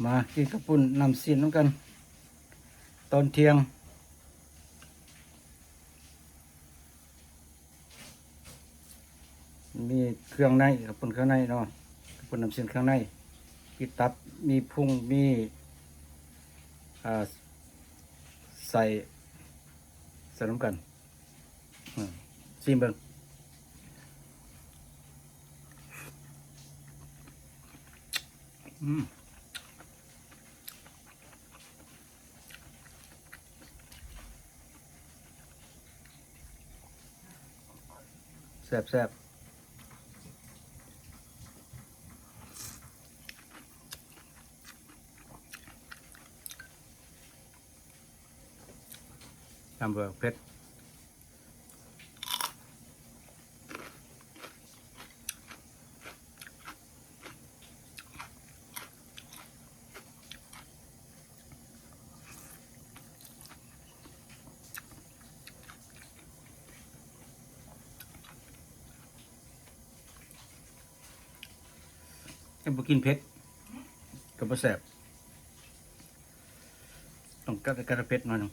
มากินกระปุ่นนำซีนน้ำกันตอนเที่ยงมีเครื่องในกระปุ่นเครื่องในเนาะกระปุ่นนำซีนเครื่องในมีตับมีพุงมีใส่น้ำกันซีมเบิ้งแซ่บแซ่บตำเบอร์เผ็ดถ้าบ่กินเผ็ดก็บ่แซ่บต้องกัดเผ็ดหน่อยหนึง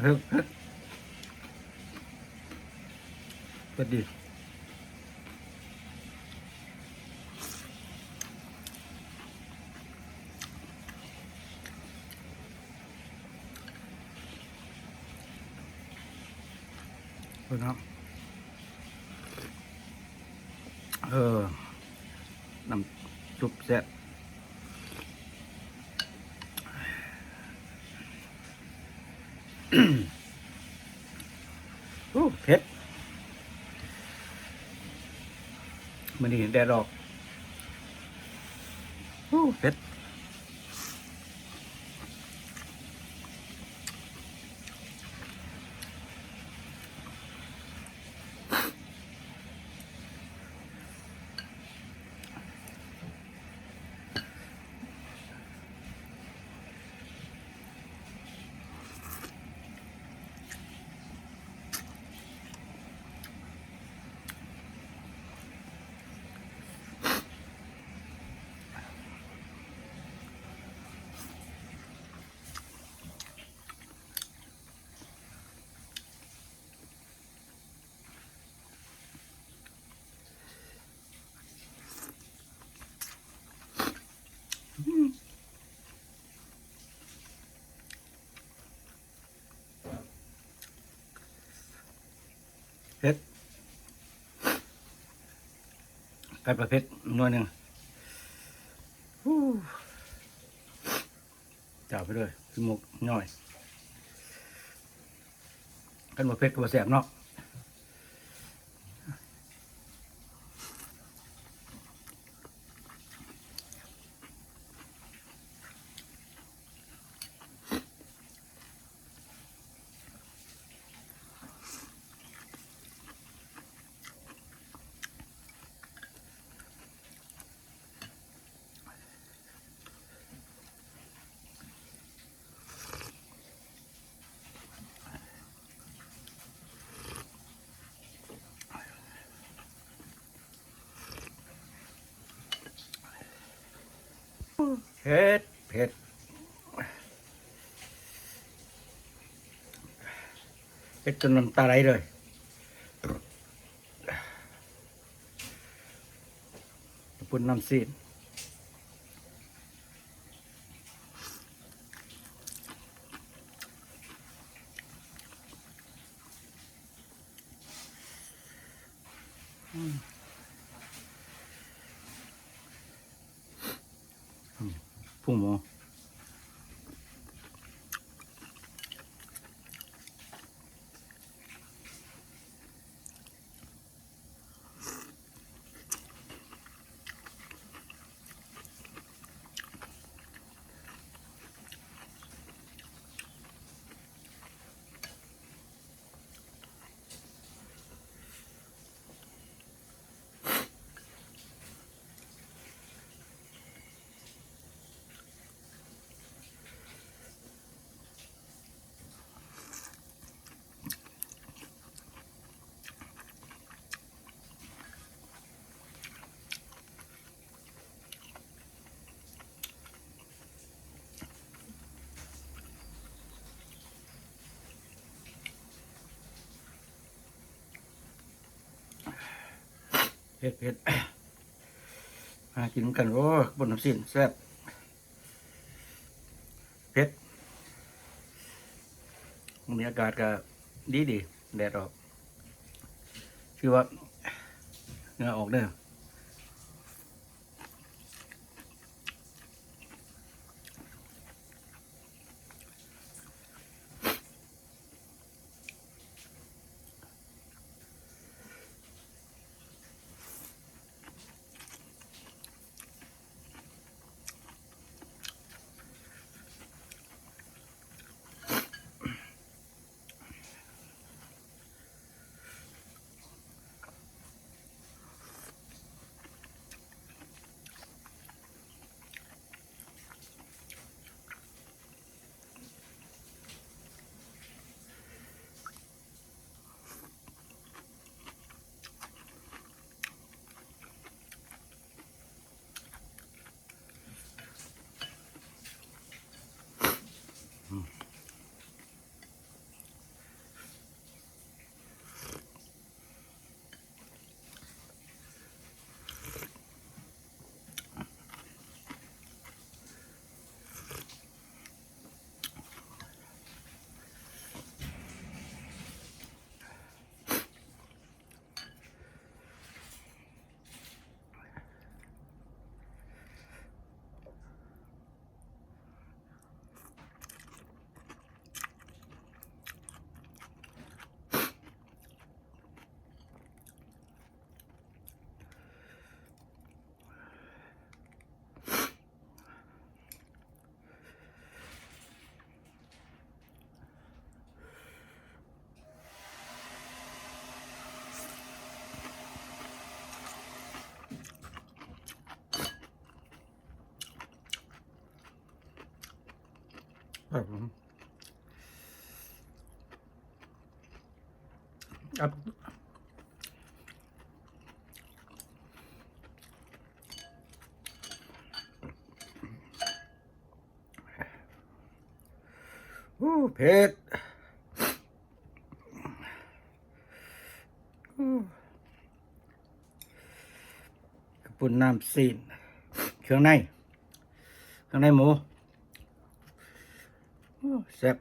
เฮ้ยเผ็ดดีเพื่อนครับน้ำซุปแซ่บโอ้เผ็ดมันนี่แดดออกโอ้เผ็ดเผ็ดไก่ปลาเผ็ดหน่วยหนึ่งจ่าไปเลยคือหมกน้อยกันปลาเผ็ดกับปลาแสบเนาะเผ็ดเผ็ดเผ็ดจนน้ำตาไหลเลยปุ่นน้ำซีน พุ่งหมูเผ็ดเผ็ดมากินกันโอ้บนน้ำสิ้นแซ่บเผ็ดมีอากาศก็ดีดีแดดออกคือว่าเหงื่อออกเด้อครับผมครับเผ็ดกระปุ่นน้ำซีนเครื่องในหมูแซ่บ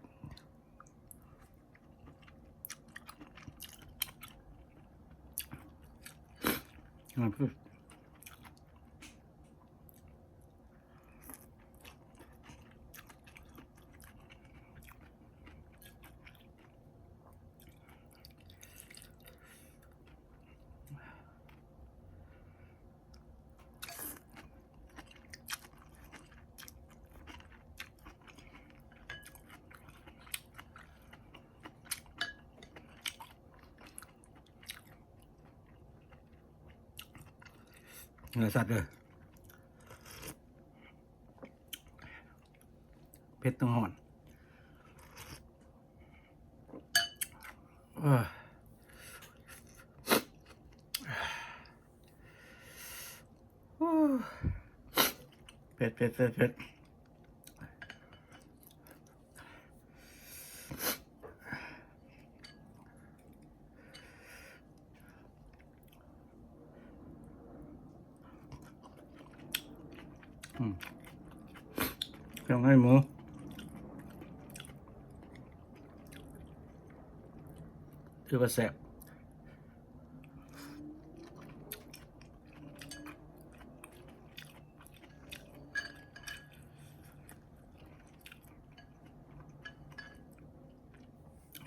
เนื้อสัตว์เลยเผ็ดต้องหอนเผ็ดเครื่องให้หมูคือว่าแซ่บ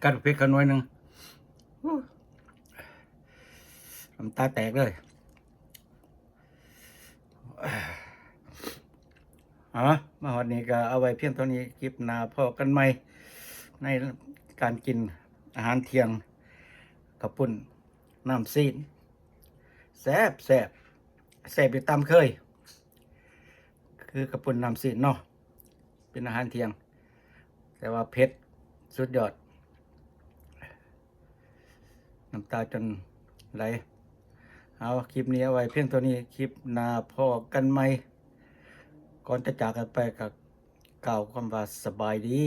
กัดพริกกันหน่อยหนึ่งอู้น้ำตาแตกเลยเอามาวันนี้ก็เอาไว้เพียงเท่านี้คลิปหน้าพอกันใหม่ในการกินอาหารเที่ยงกับปุ่นน้ำซีนแซ่บแซ่บแซ่บไปตามเคย คือกระปุ่นน้ำซีนเนาะเป็นอาหารเที่ยง แต่ว่าเผ็ดสุดยอด น้ำตาจนไหลเอาคลิปนี้เอาไว้เพียงเท่านี้คลิปหน้าพอกันไหมก่อนจะจากกันไปกับกล่าวคำว่าสบายดี